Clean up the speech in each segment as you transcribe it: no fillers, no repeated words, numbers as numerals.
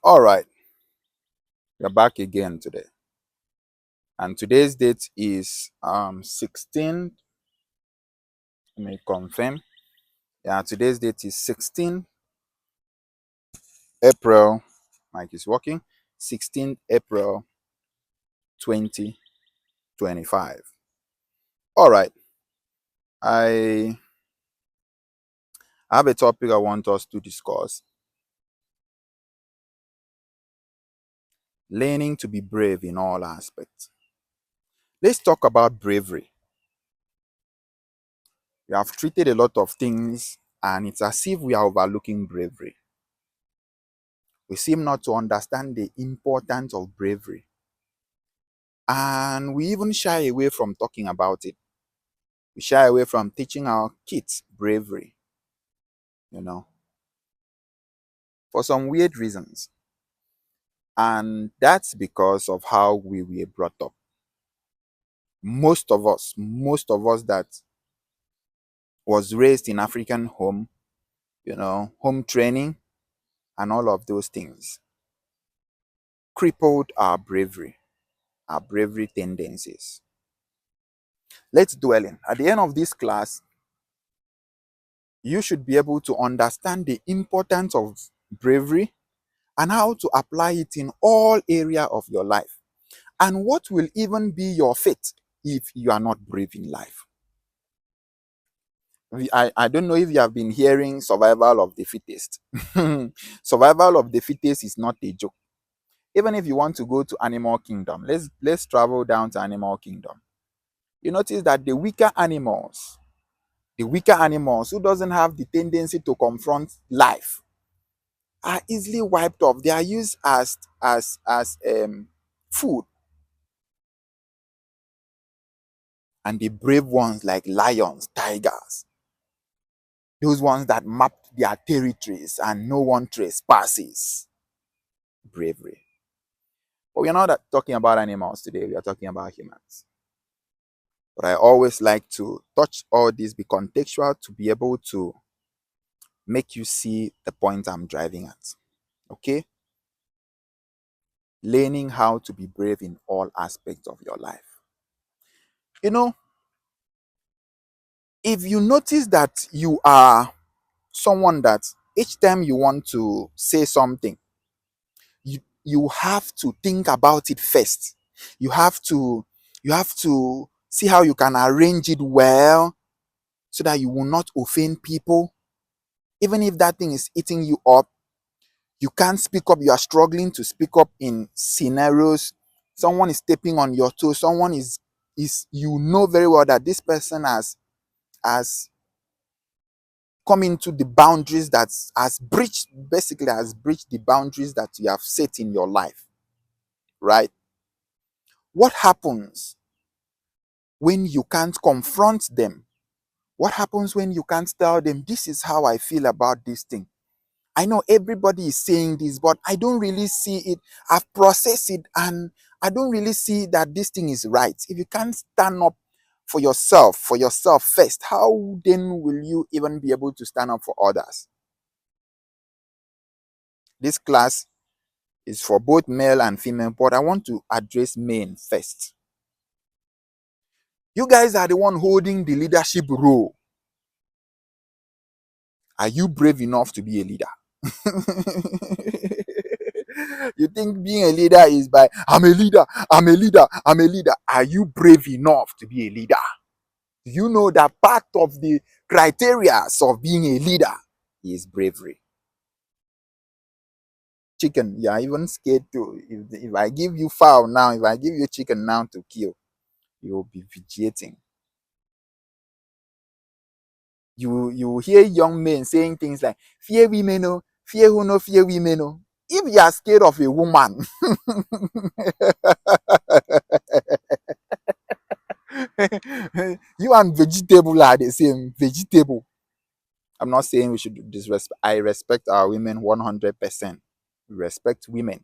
All right, we're back again today, and today's date is 16. Let me confirm. Yeah, today's date is 16 April. Mike is working. 16 April 2025. All right, I have a topic I want us to discuss: learning to be brave in all aspects. Let's talk about bravery. We have treated a lot of things, and it's as if we are overlooking bravery. We seem not to understand the importance of bravery. And we even shy away from talking about it. We shy away from teaching our kids bravery, you know, for some weird reasons. And that's because of how we were brought up. Most of us that was raised in African home, home training and all of those things crippled our bravery tendencies. Let's dwell in. At the end of this class, you should be able to understand the importance of bravery and how to apply it in all area of your life, and what will even be your fate if you are not brave in life. I don't know if you have been hearing survival of the fittest. Survival of the fittest is not a joke. Even if you want to go to animal kingdom, let's travel down to animal kingdom. You notice that the weaker animals who doesn't have the tendency to confront life are easily wiped off. They are used as food. And the brave ones like lions, tigers, those ones that map their territories and no one trespasses. Bravery. But we're not talking about animals today, we are talking about humans. But I always like to touch all this, be contextual to be able to make you see the point I'm driving at. Okay? Learning how to be brave in all aspects of your life. You know, if you notice that you are someone that each time you want to say something, you have to think about it first. You have to see how you can arrange it well so that you will not offend people. Even if that thing is eating you up, you can't speak up, you are struggling to speak up in scenarios. Someone is stepping on your toes, someone is you know very well that this person has come into the boundaries that has breached the boundaries that you have set in your life, right? What happens when you can't confront them? What happens when you can't tell them, this is how I feel about this thing? I know everybody is saying this, but I don't really see it. I've processed it and I don't really see that this thing is right. If you can't stand up for yourself first, how then will you even be able to stand up for others? This class is for both male and female, but I want to address men first. You guys are the one holding the leadership role. Are you brave enough to be a leader? You think being a leader is by, I'm a leader, I'm a leader, I'm a leader. Are you brave enough to be a leader? Do you know that part of the criteria of being a leader is bravery? Chicken, you are even scared to. If I give you fowl now, if I give you chicken now to kill, you will be vegetating. You hear young men saying things like, fear women, oh, fear who no fear women. Oh. If you are scared of a woman, you and vegetable are the same. Vegetable. I'm not saying we should disrespect. I respect our women 100%. We respect women.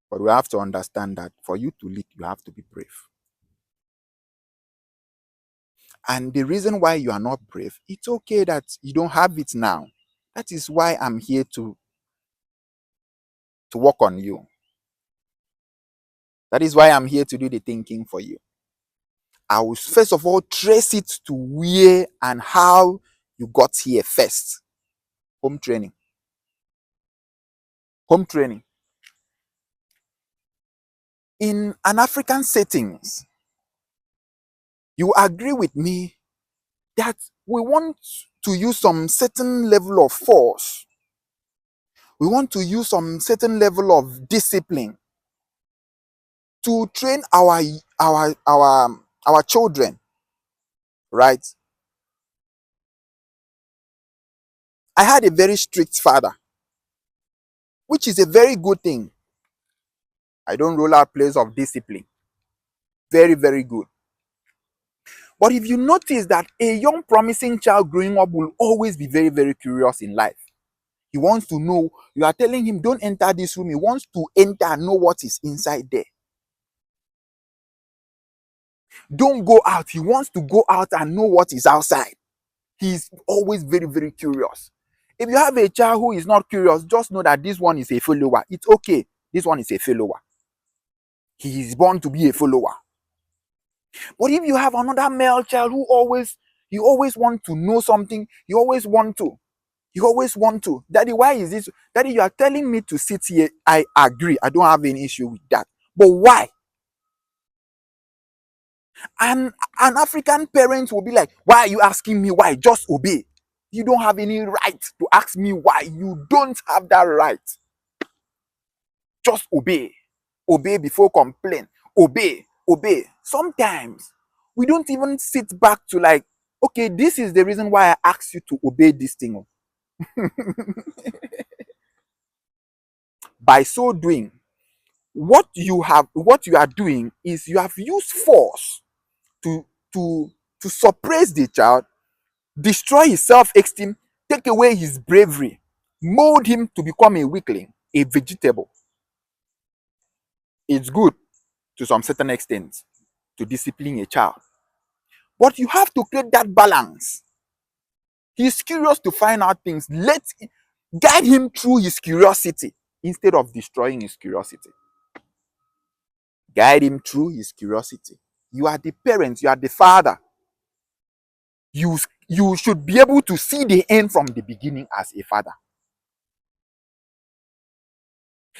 But we have to understand that for you to lead, you have to be brave. And the reason why you are not brave, it's okay that you don't have it now. That is why I'm here to work on you. That is why I'm here to do the thinking for you. I will first of all trace it to where and how you got here first. Home training. Home training. In an African settings, you agree with me that we want to use some certain level of force. We want to use some certain level of discipline to train our children, right? I had a very strict father, which is a very good thing. I don't roll out plays of discipline. Very, very good. But if you notice that a young promising child growing up will always be very, very curious in life. He wants to know. You are telling him, don't enter this room. He wants to enter and know what is inside there. Don't go out. He wants to go out and know what is outside. He's always very, very curious. If you have a child who is not curious, just know that this one is a follower. It's okay. This one is a follower. He is born to be a follower. But if you have another male child who always want to know something, you always want to. Daddy, why is this? Daddy, you are telling me to sit here. I agree. I don't have any issue with that. But why? And an African parent will be like, why are you asking me why? Just obey. You don't have any right to ask me why. You don't have that right. Just obey. Obey before complain. Obey. Obey. Sometimes we don't even sit back to like, okay, this is the reason why I asked you to obey this thing. By so doing, what you are doing is you have used force to to to suppress the child, destroy his self-esteem, take away his bravery, mold him to become a weakling, a vegetable. It's good to some certain extent to discipline a child, but you have to create that balance. He's curious to find out things. Guide him through his curiosity instead of destroying his curiosity. Guide him through his curiosity. You are the parent, you are the father. You should be able to see the end from the beginning as a father.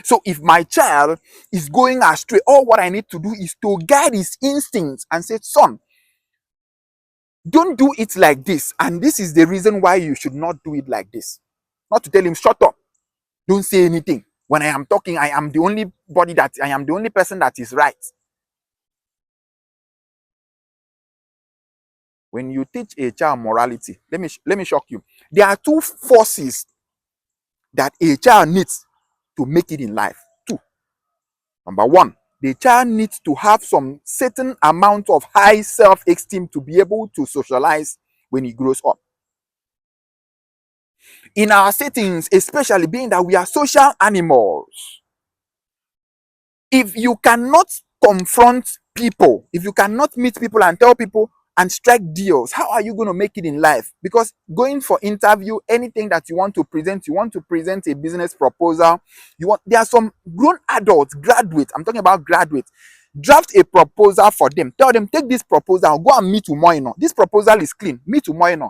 So if my child is going astray, all what I need to do is to guide his instincts and say, son, don't do it like this. And this is the reason why you should not do it like this. Not to tell him, shut up. Don't say anything. When I am talking, I am the only person that is right. When you teach a child morality, let me shock you. There are two forces that a child needs to make it in life. Two. Number one, the child needs to have some certain amount of high self-esteem to be able to socialize when he grows up. In our settings, especially being that we are social animals, if you cannot confront people, if you cannot meet people and tell people and strike deals, how are you going to make it in life? Because going for interview, anything that you want to present a business proposal, there are some grown adults, graduates, I'm talking about graduates, draft a proposal for them, tell them, take this proposal, go and meet Umoino. This proposal is clean, meet Umoino.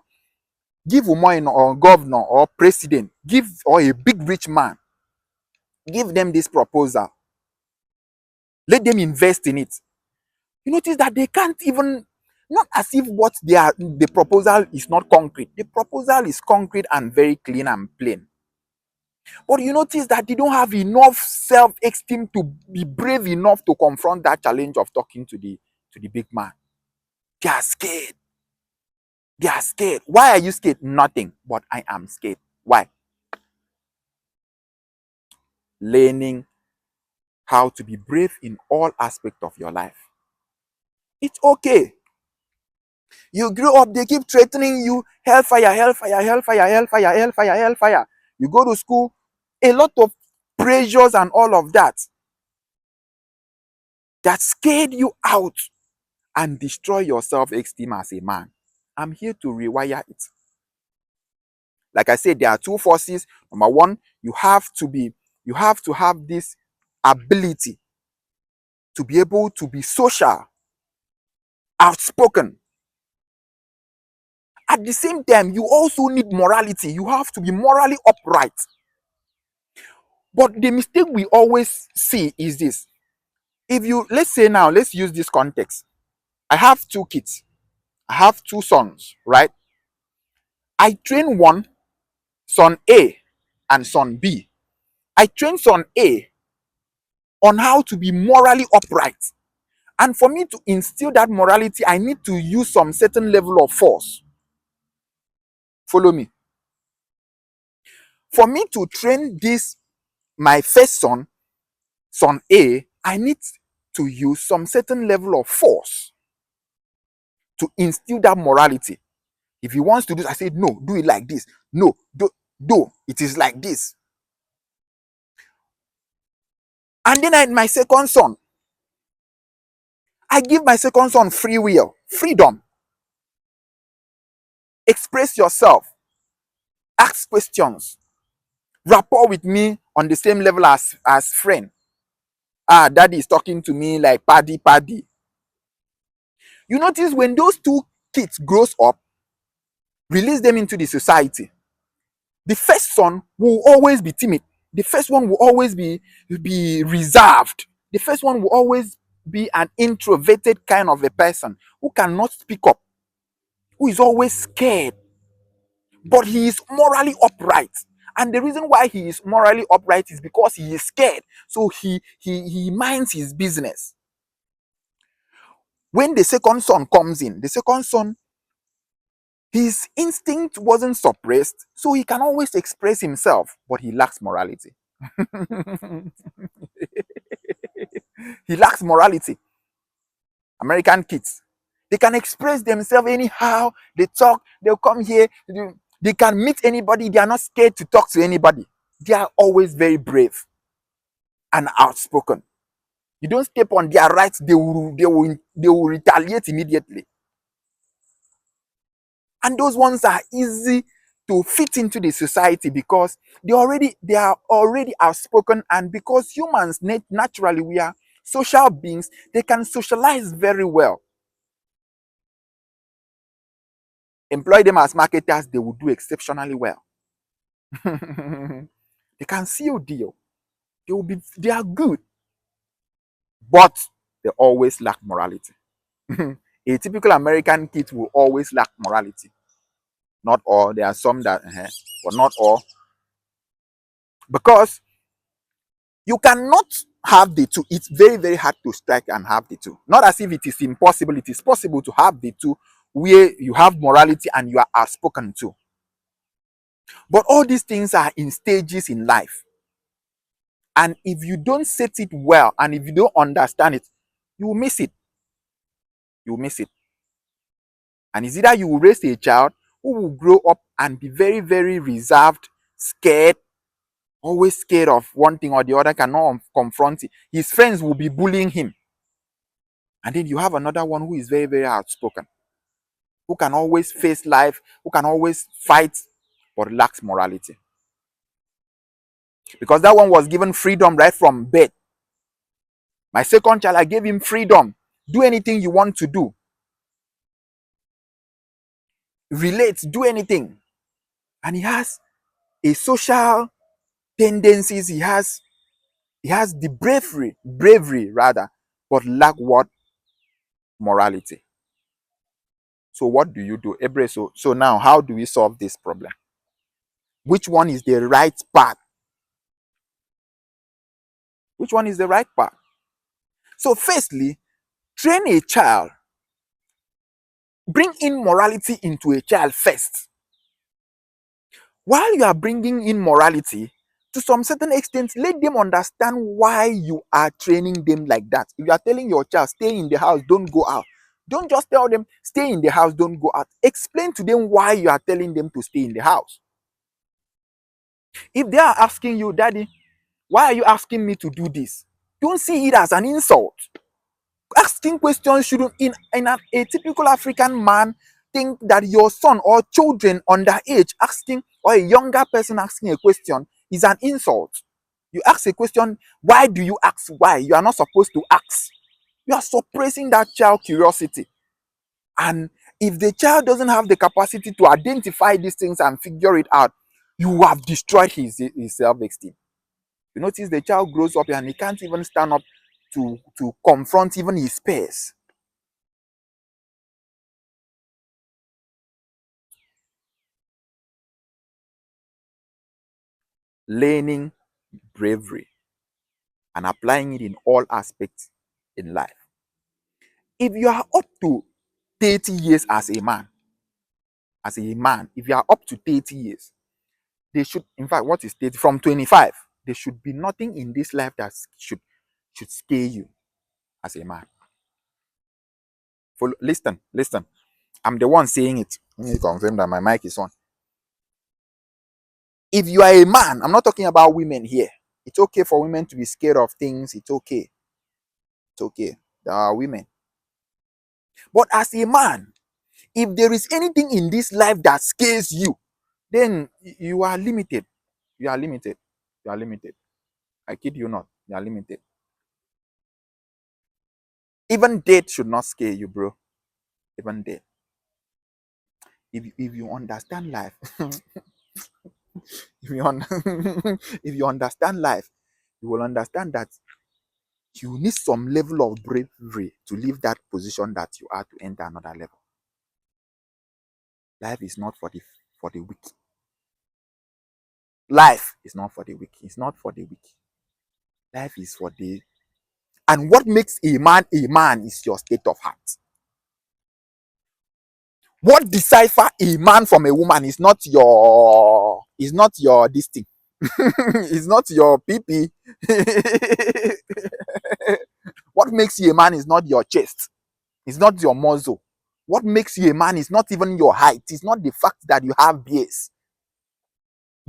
Give Umoino or governor or president, or a big rich man, give them this proposal. Let them invest in it. You notice that they can't even, not as if the proposal is not concrete. The proposal is concrete and very clean and plain. But you notice that they don't have enough self-esteem to be brave enough to confront that challenge of talking to the big man. They are scared. They are scared. Why are you scared? Nothing. But I am scared. Why? Learning how to be brave in all aspects of your life. It's okay. You grow up, they keep threatening you, hellfire, hellfire, hellfire, hellfire, hellfire, hellfire. You go to school, a lot of pressures and all of that scared you out and destroy your self-esteem as a man. I'm here to rewire it. Like I said, there are two forces. Number one, you have to have this ability to be able to be social, outspoken. At the same time, you also need morality. You have to be morally upright. But the mistake we always see is this. If you, let's say now, let's use this context. I have two kids. I have two sons, right? I train one, son A and son B. I train son A on how to be morally upright. And for me to instill that morality, I need to use some certain level of force. Follow me. For me to train this, my first son, son A, I need to use some certain level of force to instill that morality. If he wants to do this, I say, no, do it like this. No, do it is like this. And then my second son, I give my second son free will, freedom. Express yourself, ask questions, rapport with me on the same level as friend. Daddy is talking to me like paddy. You notice when those two kids grows up, release them into the society, the first son will always be timid. The first one will always be reserved. The first one will always be an introverted kind of a person who cannot speak up, who is always scared, but he is morally upright. And the reason why he is morally upright is because he is scared. So he minds his business. When the second son comes in, the second son, his instinct wasn't suppressed, so he can always express himself, but he lacks morality. He lacks morality. American kids, they can express themselves anyhow. They talk, they'll come here, they can meet anybody. They are not scared to talk to anybody. They are always very brave and outspoken. You don't step on their rights, they will retaliate immediately. And those ones are easy to fit into the society because they are already outspoken, and because humans naturally we are social beings, they can socialize very well. Employ them as marketers, they will do exceptionally well. They can seal deal. They are good, but they always lack morality. A typical American kid will always lack morality. Not all. There are some that, but not all. Because you cannot have the two. It's very, very hard to strike and have the two. Not as if it is impossible. It is possible to have the two where you have morality and you are outspoken too. But all these things are in stages in life. And if you don't set it well and if you don't understand it, you will miss it. You will miss it. And it's either you will raise a child who will grow up and be very, very reserved, scared, always scared of one thing or the other, cannot confront it. His friends will be bullying him. And then you have another one who is very, very outspoken, who can always face life, who can always fight, but lacks morality. Because that one was given freedom right from birth. My second child, I gave him freedom. Do anything you want to do. Relate, do anything. And he has a social tendencies. He has the bravery rather, but lack what? Morality. So what do you do? Ebre, so now how do we solve this problem? Which one is the right path? Which one is the right path? So firstly, train a child. Bring in morality into a child first. While you are bringing in morality, to some certain extent, let them understand why you are training them like that. If you are telling your child, stay in the house, don't go out, don't just tell them, stay in the house, don't go out. Explain to them why you are telling them to stay in the house. If they are asking you, Daddy, why are you asking me to do this? Don't see it as an insult. Asking questions shouldn't, a typical African man think that your son or children underage asking, or a younger person asking a question is an insult. You ask a question, why do you ask why? You are not supposed to ask. You are suppressing that child curiosity. And if the child doesn't have the capacity to identify these things and figure it out, you have destroyed his self-esteem. You notice the child grows up and he can't even stand up to confront even his peers. Learning bravery and applying it in all aspects in life. If you are up to 30 years as a man, if you are up to 30 years, they should, in fact, what is 30? From 25, there should be nothing in this life that should scare you as a man. Follow, listen. I'm the one saying it. Let me confirm that my mic is on. If you are a man, I'm not talking about women here. It's okay for women to be scared of things. It's okay. It's okay. There are women. But as a man, if there is anything in this life that scares you, then you are limited. You are limited. You are limited. I kid you not. You are limited. Even death should not scare you, bro. Even death. If you understand life, if you if you understand life, you will understand that you need some level of bravery to leave that position that you are to enter another level. Life is not for the weak. Life is not for the weak. It's not for the weak. Life is for the. And what makes a man is your state of heart. What decipher a man from a woman is not your this thing. It's not your PP. What makes you a man is not your chest. It's not your muzzle. What makes you a man is not even your height. It's not the fact that you have beers.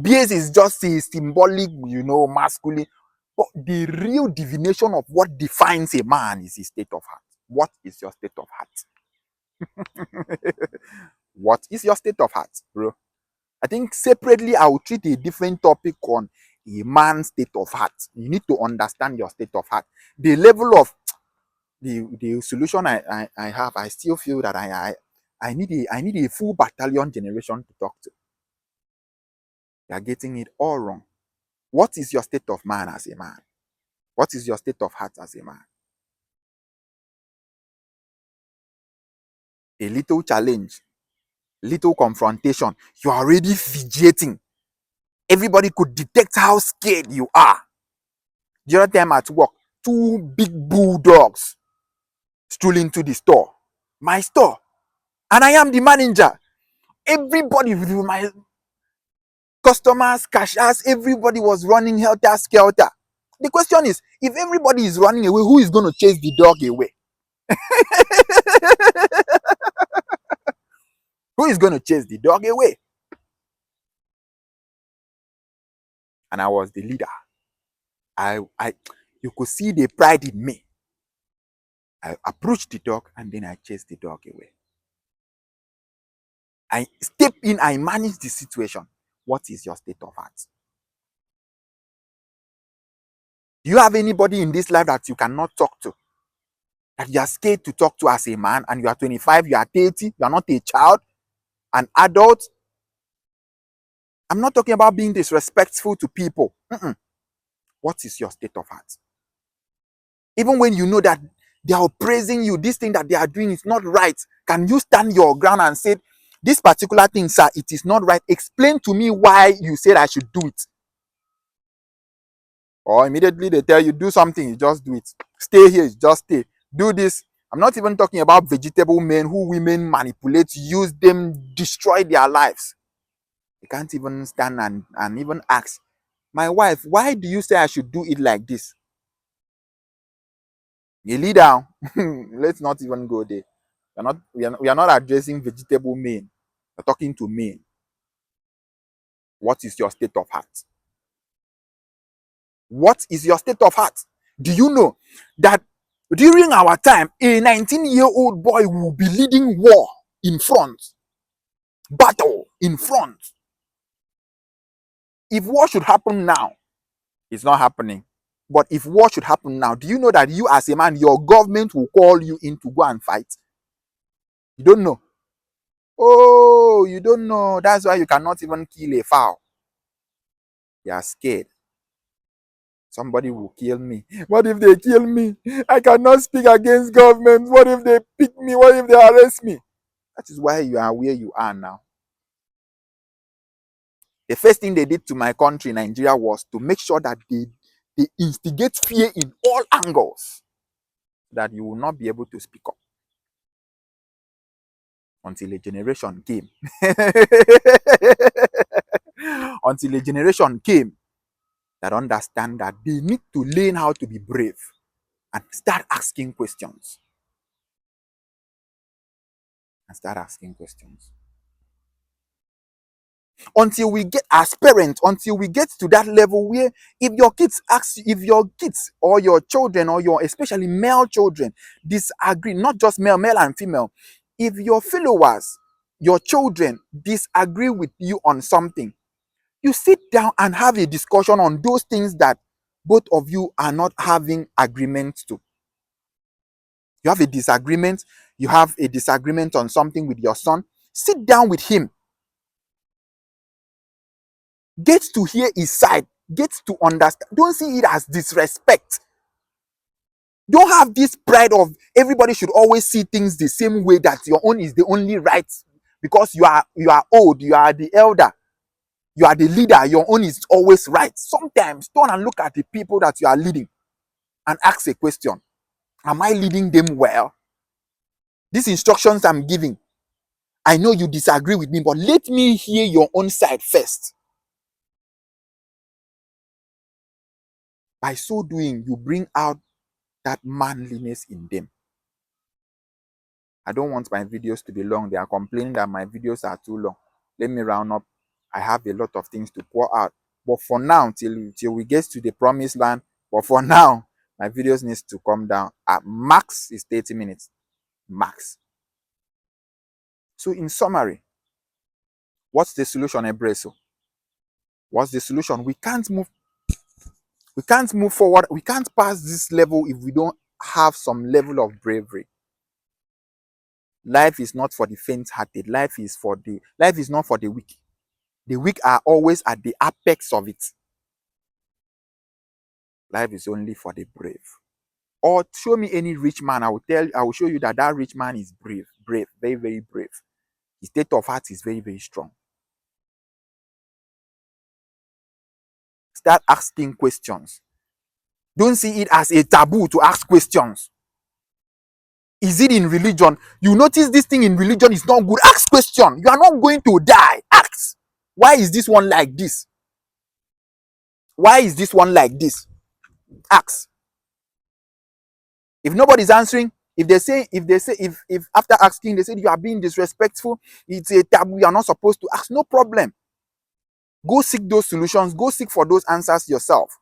Beers is just a symbolic, masculine. But the real divination of what defines a man is his state of heart. What is your state of heart? What is your state of heart, bro? I think separately I will treat a different topic on a man's state of heart. You need to understand your state of heart. The level of the solution I have, I still feel that I need a full battalion generation to talk to. You are getting it all wrong. What is your state of man as a man? What is your state of heart as a man? A little challenge, little confrontation, you are already fidgeting. Everybody could detect how scared you are. The other time at work, two big bulldogs stroll into the store, my store, and I am the manager. Everybody, my customers, cashiers, everybody was running helter skelter. The question is, if everybody is running away, who is going to chase the dog away? Who is going to chase the dog away? And I was the leader. You could see the pride in me. I approached the dog and then I chased the dog away. I step in, I manage the situation. What is your state of heart? Do you have anybody in this life that you cannot talk to? That you are scared to talk to as a man, and you are 25, you are 30, you are not a child, an adult? I'm not talking about being disrespectful to people. What is your state of heart? Even when you know that they are praising you, this thing that they are doing is not right, can you stand your ground and say, this particular thing, sir, it is not right. Explain to me why you said I should do it. Or immediately they tell you, do something, you just do it. Stay here, you just stay. Do this. I'm not even talking about vegetable men who women manipulate, use them, destroy their lives. You can't even stand and even ask, my wife, why do you say I should do it like this? You lead down. Let's not even go there. We are not addressing vegetable men. We're talking to men. What is your state of heart? What is your state of heart? Do you know that during our time, a 19-year-old boy will be leading war? in front. Battle in front. If war should happen now, it's not happening. But if war should happen now, do you know that you as a man, your government will call you in to go and fight? You don't know. Oh, you don't know. That's why you cannot even kill a fowl. You are scared. Somebody will kill me. What if they kill me? I cannot speak against government. What if they pick me? What if they arrest me? That is why you are where you are now. The first thing they did to my country, Nigeria, was to make sure that they instigate fear in all angles, that you will not be able to speak up until a generation came. Until a generation came that understand that they need to learn how to be brave and start asking questions. Until we get, as parents, until we get to that level where if your kids or your children or your especially male children disagree, not just male and female, if your followers, your children disagree with you on something, you sit down and have a discussion on those things that both of you are not having agreement to. You have a disagreement on something with your son. Sit down with him. Get to hear his side. Get to understand. Don't see it as disrespect. Don't have this pride of everybody should always see things the same way, that your own is the only right because you are old, you are the elder, you are the leader, your own is always right. Sometimes turn and look at the people that you are leading and ask a question. Am I leading them well? These instructions I'm giving, I know you disagree with me, but let me hear your own side first. By so doing, you bring out that manliness in them. I don't want my videos to be long. They are complaining that my videos are too long. Let me round up. I have a lot of things to pour out. But for now, till we get to the promised land, but for now, my videos needs to come down. At max is 30 minutes. Max. So in summary, what's the solution, Ebreso? What's the solution? We can't move forward. We can't pass this level if we don't have some level of bravery. Life is not for the faint-hearted. Life is not for the weak. The weak are always at the apex of it. Life is only for the brave. Or show me any rich man, I will show you that rich man is brave, very, very brave. His state of heart is very, very strong. Start asking questions. Don't see it as a taboo to ask questions. Is it in religion? You notice this thing in religion is not good. Ask question. You are not going to die. Ask. Why is this one like this? Why is this one like this? Ask. If nobody's answering, if after asking they say you are being disrespectful, it's a taboo, you are not supposed to ask, no problem. Go seek those solutions, go seek for those answers yourself.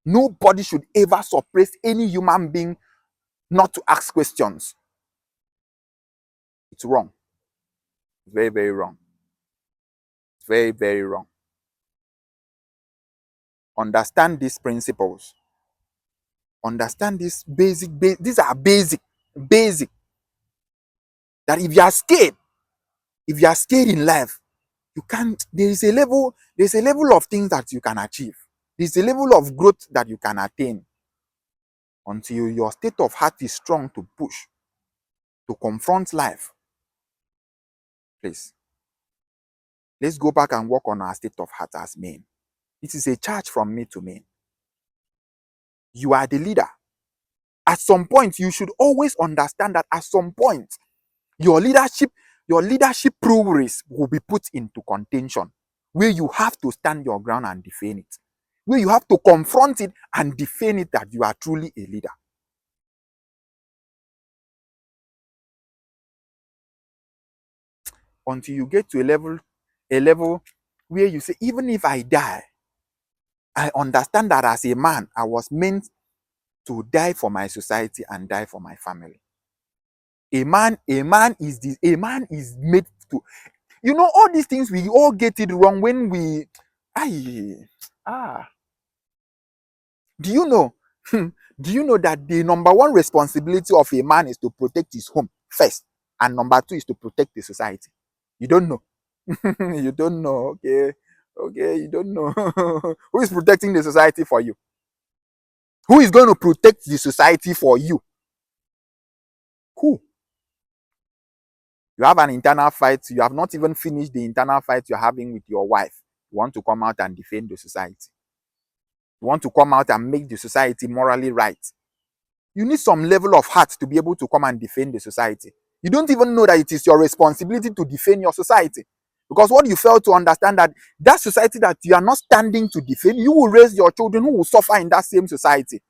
Nobody should ever suppress any human being not to ask questions. It's wrong. It's very, very wrong. It's very, very wrong. Understand these principles. Understand these these are basic. That if you are scared in life, you can't. There's a level of things that you can achieve. There's a level of growth that you can attain until your state of heart is strong to push, to confront life. Please, let's go back and work on our state of heart as men. It is a charge from me to men. You are the leader. At some point, you should always understand that at some point, your leadership prowess will be put into contention, where you have to stand your ground and defend it, where you have to confront it and defend it that you are truly a leader. Until you get to a level where you say, even if I die, I understand that as a man, I was meant to die for my society and die for my family. A man is made to, all these things, we all get it wrong when we, I, ah, do you know, do you know that the number one responsibility of a man is to protect his home first, and number two is to protect the society? You don't know. You don't know. Okay, okay, you don't know. Who is protecting the society for you? Who is going to protect the society for you? Who? You have an internal fight. You have not even finished the internal fight you're having with your wife. You want to come out and defend the society. You want to come out and make the society morally right. You need some level of heart to be able to come and defend the society. You don't even know that it is your responsibility to defend your society. Because what you fail to understand, that society that you are not standing to defend, you will raise your children who will suffer in that same society.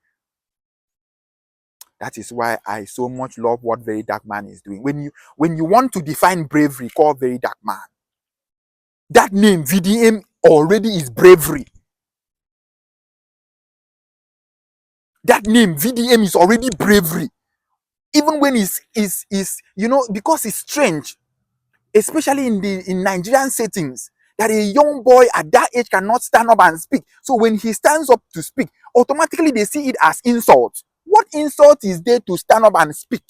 That is why I so much love what Very Dark Man is doing. When you want to define bravery, call Very Dark Man. That name, VDM, already is bravery. That name, VDM, is already bravery. Even when it's because it's strange, especially in Nigerian settings, that a young boy at that age cannot stand up and speak. So when he stands up to speak, automatically they see it as insult. What insult is there to stand up and speak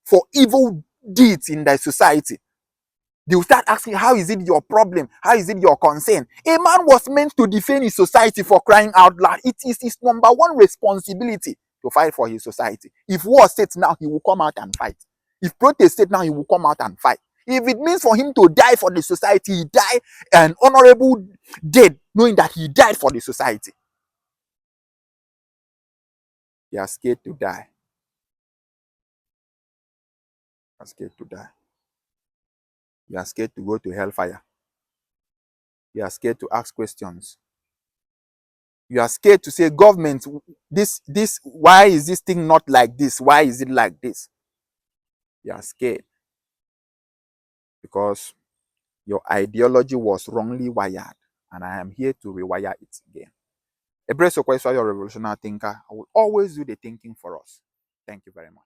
for evil deeds in the society? They will start asking, how is it your problem? How is it your concern? A man was meant to defend his society, for crying out loud. It is his number one responsibility to fight for his society. If war states now, he will come out and fight. If protest state now, he will come out and fight. If it means for him to die for the society, he die an honorable death, knowing that he died for the society. You are scared to die. You are scared to die. You are scared to go to hellfire. You are scared to ask questions. You are scared to say, government, this, why is this thing not like this? Why is it like this? You are scared because your ideology was wrongly wired, and I am here to rewire it again. Embrace your revolutionary thinker. I will always do the thinking for us. Thank you very much.